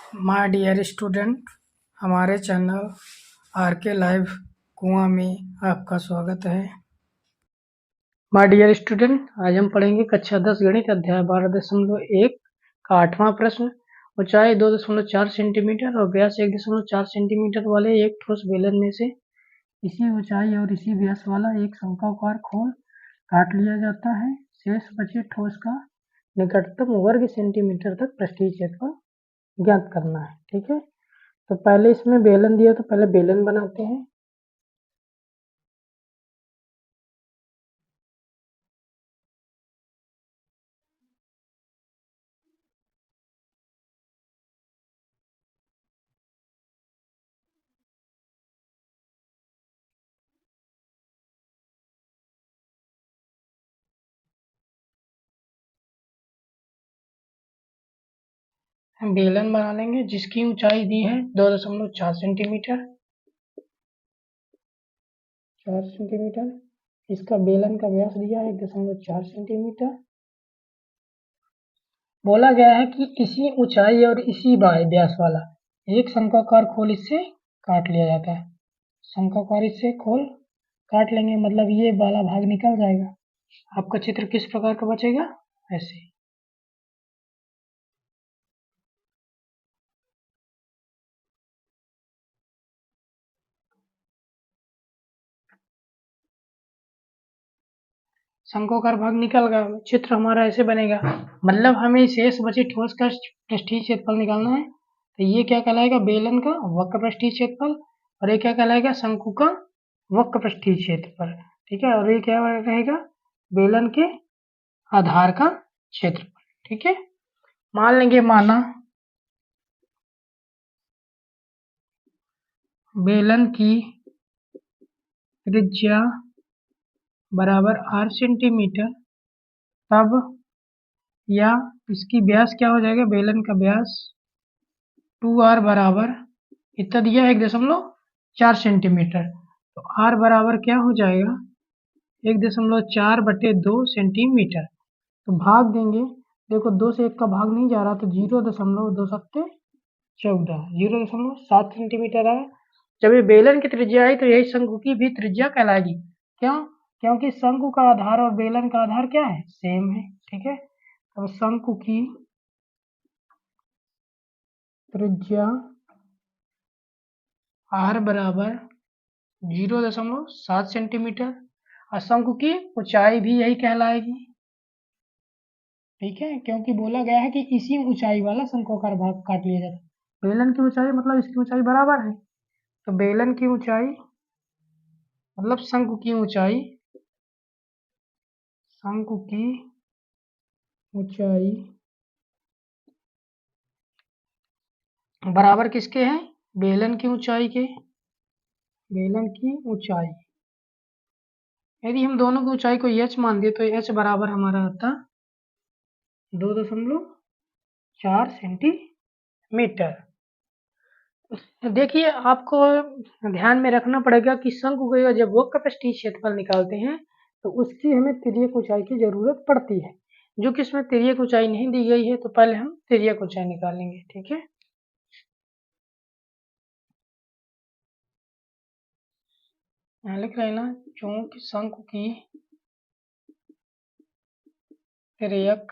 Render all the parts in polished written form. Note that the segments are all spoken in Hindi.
माय डियर स्टूडेंट, हमारे चैनल आरके लाइव कुआं में आपका स्वागत है। माय डियर स्टूडेंट, आज हम पढ़ेंगे कक्षा 10 गणित अध्याय 12.1 का 8वां प्रश्न। ऊंचाई 2.4 सेंटीमीटर और व्यास 1.4 सेंटीमीटर वाले एक ठोस बेलन में से इसी ऊंचाई और इसी व्यास वाला एक शंक्वाकार खोल काट लिया जाता है। शेष बचे ठोस का निकटतम वर्ग सेंटीमीटर तक पृष्ठीय क्षेत्रफल ज्ञात करना है। ठीक है, तो पहले इसमें बेलन दिया तो पहले बेलन बनाते हैं। हम बेलन बना लेंगे जिसकी ऊंचाई दी है 2.4 सेंटीमीटर। 4 सेंटीमीटर। इसका बेलन का व्यास दिया है 1.4 सेंटीमीटर। बोला गया है कि इसी ऊंचाई और इसी व्यास वाला एक शंक्वाकार खोल इससे काट लिया जाता है। शंक्वाकार इससे खोल काट लेंगे, मतलब ये वाला भाग निकल जाएगा। आपका चित्र किस प्रकार का बचेगा? ऐसे। शंक्वाकार भाग निकल गया, चित्र हमारा ऐसे बनेगा। मतलब हमें शेष बचे ठोस का पृष्ठीय क्षेत्रफल निकालना है, तो ये क्या कहलाएगा? बेलन का वक्र पृष्ठीय क्षेत्रफल। और ये क्या कहलाएगा? शंकु का वक्र पृष्ठीय क्षेत्रफल। ठीक है, और ये क्या रहेगा? बेलन के आधार का क्षेत्रफल। ठीक है, मान लेंगे माना बेलन की त्रिज्या बराबर 8 सेंटीमीटर, तब या इसकी व्यास क्या हो जाएगा? बेलन का व्यास 2r बराबर इतना दिया है 1.4 सेंटीमीटर। तो r बराबर क्या हो जाएगा? 1.4/2 सेंटीमीटर। तो भाग देंगे, देखो 2 से 1 का भाग नहीं जा रहा, तो 0.2 0.7 सेंटीमीटर है। जब ये बेलन की त्रिज्या आई तो यही शंकु की भी त्रिज्या कहलाएगी। क्यों? क्योंकि शंकु का आधार और बेलन का आधार क्या है? सेम है। ठीक है, अब शंकु की त्रिज्या r बराबर 0.7 सेंटीमीटर और शंकु की ऊंचाई भी यही कहलाएगी। ठीक है, क्योंकि बोला गया है कि इसी ऊंचाई वाला शंक्वाकार भाग काट लिया जाता है। बेलन की ऊंचाई मतलब इसकी ऊंचाई बराबर है, तो बेलन की ऊंचाई मतलब शंकु की ऊंचाई, शंकु की ऊंचाई बराबर किसके हैं? बेलन की ऊंचाई के। बेलन की ऊंचाई, यदि हम दोनों की ऊंचाई को h मान दिए तो h बराबर हमारा आता 2.4 सेंटीमीटर। देखिए, आपको ध्यान में रखना पड़ेगा कि शंकु का जब वक्र पृष्ठीय क्षेत्रफल निकालते हैं तो उसकी हमें तिर्यक ऊंचाई की जरूरत पड़ती है, जो कि इसमें तिर्यक ऊंचाई नहीं दी गई है। तो पहले हम तिर्यक ऊंचाई निकालेंगे। ठीक है, यहाँ लिख लेना, चूंकि शंकु की तिर्यक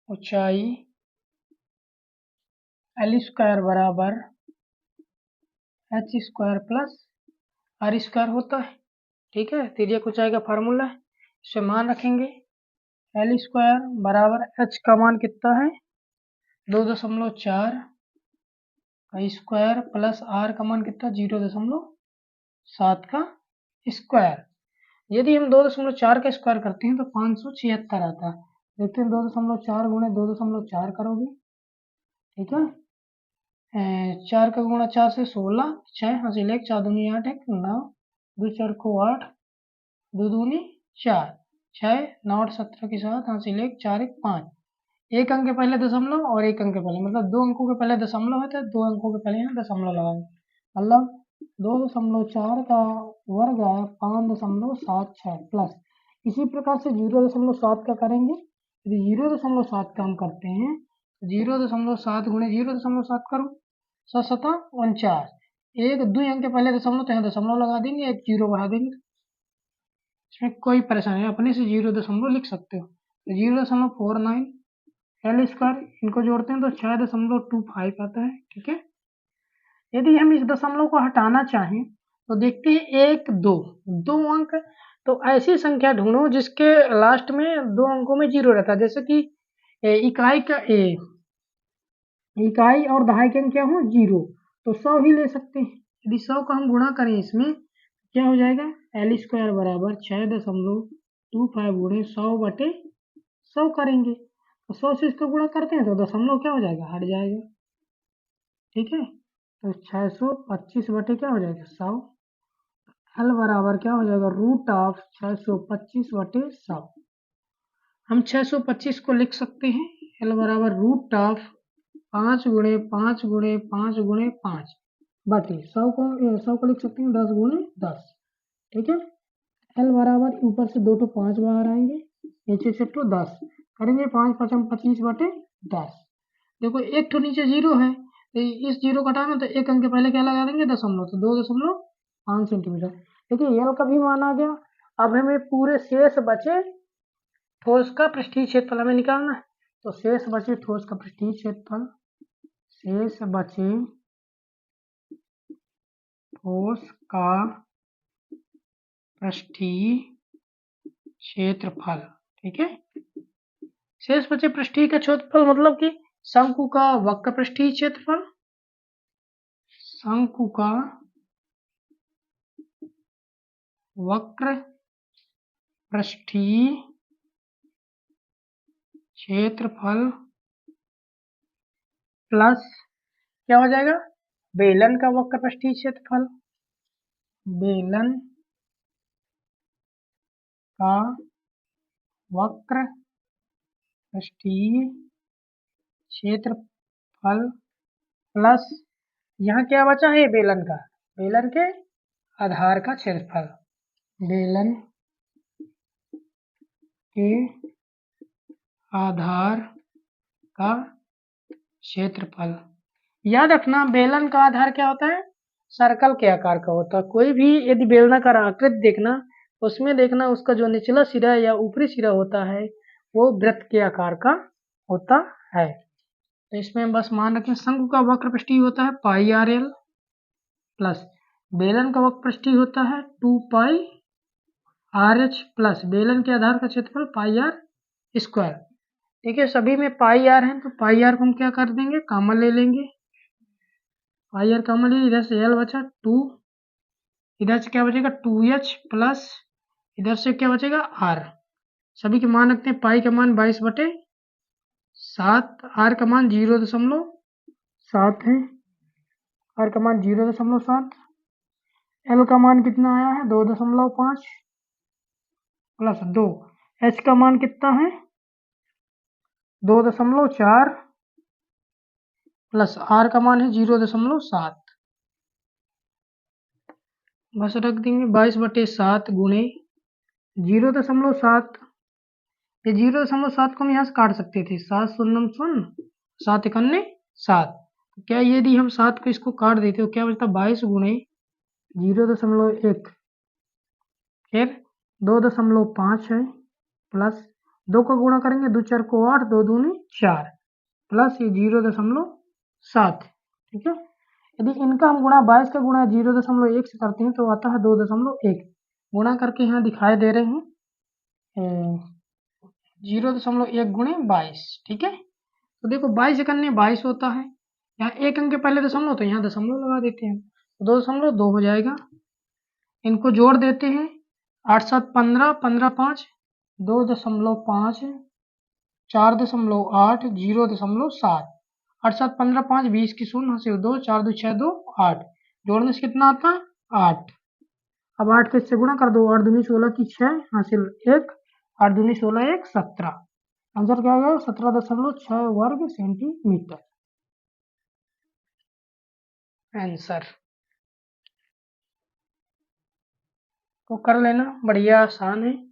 ऊंचाई L² बराबर h² प्लस r² होता है। ठीक है, तिर्यक ऊंचाई का फार्मूला है, इसे मान रखेंगे। L² बराबर h का मान कितना है? 2.4 का स्क्वायर प्लस r का मान कितना? 0.7 का स्क्वायर। यदि हम 2.4 का स्क्वायर करते हैं तो 576 आता है। देखते हैं, 2.4 गुणे 2.4 करोगे। ठीक है, 4 का गुणा 4 से 16, 6 हासिल 1, 4 दूनी 8, 1 9, 2 4 को 8, 2 दूनी 4, 6 9 8 17 के साथ हासिल 1, 4 1 5। एक अंक के पहले दशमलव और एक अंक के पहले, मतलब 2 अंकों के पहले दशमलव है तो 2 अंकों के पहले यहाँ दशमलव लगाएंगे। मतलब 2.4 का वर्ग है 5.76 प्लस। इसी प्रकार से 0.7 का करेंगे। यदि 0.7 का हम करते हैं 0.7 गुणे 0.7 करो, 7×7 = 49। एक 2 अंक के पहले दशमलव तो यहाँ दशमलव लगा देंगे, एक 0 बढ़ा देंगे, इसमें कोई परेशानी नहीं, अपने से 0 लिख सकते हो। 0.49 एल स्क्वायर, इनको जोड़ते हैं तो 6.25 आता है। ठीक है, यदि हम इस दशमलव को हटाना चाहें तो देखते हैं 1 2 2 अंक, तो ऐसी संख्या ढूंढो जिसके लास्ट में 2 अंकों में 0 रहता है, जैसे कि इकाई और दहाई के अंक क्या हो 0, तो 100 ही ले सकते हैं। यदि 100 का हम गुणा करें इसमें क्या हो जाएगा, एल स्क्वायर बराबर 6.25 गुणे 100/100 करेंगे, तो 100 से इसको गुणा करते हैं तो दशमलव क्या हो जाएगा, हट जाएगा। ठीक है, तो 625 क्या हो जाएगा 100, एल बराबर क्या हो जाएगा √625/100। हम 625 को लिख सकते हैं, एल बराबर √5 गुणे 5 गुणे 5 गुणे 5 बटे 100 को लिख सकते हैं 10 गुणे 10। ठीक है, एल बराबर ऊपर से 2 तो 5 बाहर आएंगे, नीचे से तो 10 करेंगे, 5×5 = 25/10। देखो एक तो नीचे 0 है, तो इस 0 को हटाना तो एक अंक के पहले क्या लगा देंगे दशमलव, तो 2.5 सेंटीमीटर। देखिए यल का भी मान आ गया। अब हमें पूरे शेष बचे ठोस का पृष्ठीय क्षेत्रफल हमें निकालना है, तो शेष बचे ठोस का पृष्ठीय क्षेत्रफल, शेष बचे ठोस का पृष्ठीय क्षेत्रफल। ठीक है, शेष बचे पृष्ठीय का क्षेत्रफल मतलब कि शंकु का वक्र पृष्ठीय क्षेत्रफल, शंकु का वक्र पृष्ठीय क्षेत्रफल प्लस क्या हो जाएगा, बेलन का वक्र पृष्ठीय क्षेत्रफल, बेलन का वक्र पृष्ठीय क्षेत्रफल प्लस यहाँ क्या बचा है बेलन का, बेलन के आधार का क्षेत्रफल, बेलन के आधार का क्षेत्रफल। याद रखना बेलन का आधार क्या होता है, सर्कल के आकार का होता है। कोई भी यदि बेलनाकार आकृति देखना, उसमें देखना उसका जो निचला सिरा या ऊपरी सिरा होता है वो वृत्त के आकार का होता है। तो इसमें बस मान रखें शंकु का वक्र पृष्ठीय होता है πr_l प्लस बेलन का वक्र पृष्ठीय होता है 2πr_h प्लस बेलन के आधार का क्षेत्रफल πr²। ठीक है, सभी में πr है तो πr को हम क्या कर देंगे, कॉमन ले लेंगे, πr कॉमन ले, इधर से l बचा 2, इधर से क्या बचेगा 2h प्लस इधर से क्या बचेगा r। सभी के मान रखते हैं, पाई का मान 22/7, r का मान 0.7 है, r का मान 0.7, l का मान कितना आया है 2.5 प्लस 2, h का मान कितना है 2.4 प्लस r का मान है 0.7, बस रख देंगे 22/7 गुणे 0.7, ये 0.7 को हम यहाँ से काट सकते थे, 7 शून्य 0, 7 1 7, क्या यदि हम 7 को इसको काट देते तो क्या बचता 22 गुणे 0.1, फिर 2.5 है प्लस 2 को गुणा करेंगे 2 4 को 8, 2 दूनी 4 प्लस ये 0.7। ठीक है, यदि इनका हम गुणा 22 का गुणा 0.1 से करते हैं तो आता है 2.1, गुणा करके यहाँ दिखाई दे रहे हैं 0.1 गुणे 22। ठीक है, तो देखो 22 1 22 होता है, यहाँ एक अंक के पहले दशमलव तो यहाँ दशमलव लगा देते हैं, तो 2.2 हो जाएगा। इनको जोड़ देते हैं, 8 7 15, 15 5 2.5, 4.8, 0.7, 8 7 15 5 20 की 0 हासिल 2, 4 2 6 2 8, जोड़ने से कितना आता 8। अब 8 के इससे गुणा कर दो, 8 दूनी 16 की 6 हासिल 1, 8 दूनी 16 1 17, आंसर क्या आएगा 17.6 वर्ग सेंटीमीटर आंसर। तो कर लेना, बढ़िया आसान है।